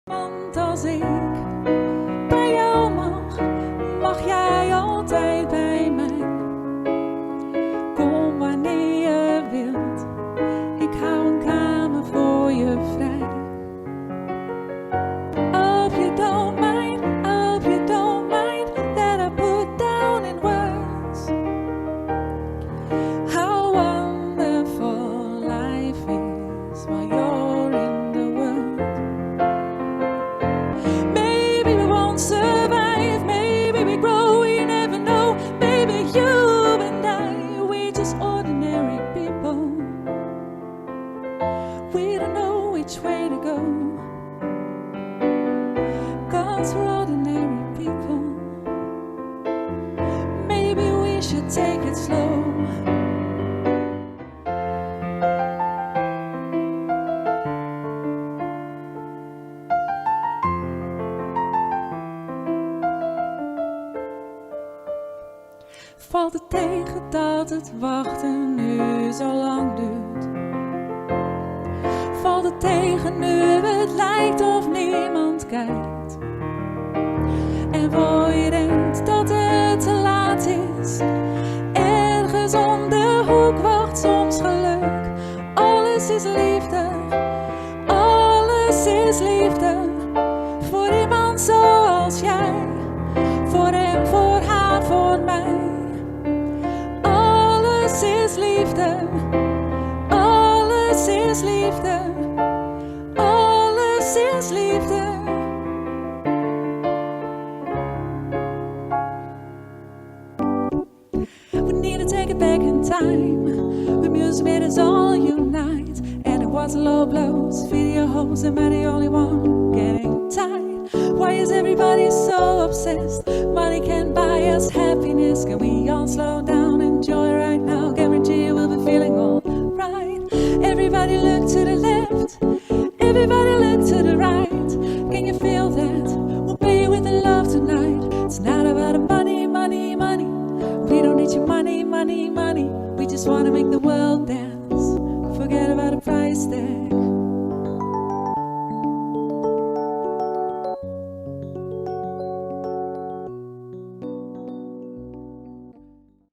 Want als ik bij jou mag jij altijd bij mij. Kom wanneer je wilt, ik hou een kamer voor je vrij. Hope you don't mind that I put down in words how wonderful life is while you're in the world. Maybe we won't survive, maybe we grow, you never know. Maybe you and I, we're just ordinary people. We don't know which way to go, 'cause we're ordinary people. Maybe we should take it slow. Valt het tegen dat het wachten nu zo lang duurt? Valt het tegen nu het lijkt of niemand kijkt? En voor je denkt dat het te laat is, ergens om de hoek wacht soms geluk. Alles is liefde, alles is liefde. Voor iemand zoals jij, voor hem, voor haar, voor mij. Alles is liefde, alles is liefde, alles is liefde. We need to take it back in time. With music made us all unite. And it wasn't low blows, video homes, am I the only one getting tired? Why is everybody so obsessed? Money can't buy us happiness. Can we all slow down, enjoy right now? Guarantee we'll be feeling alright. Everybody look to the left, everybody look to the right. Can you feel that? We'll play with the love tonight. It's not about the money, money, money. We don't need your money, money, money. We just wanna make the world dance. Forget about the price tag.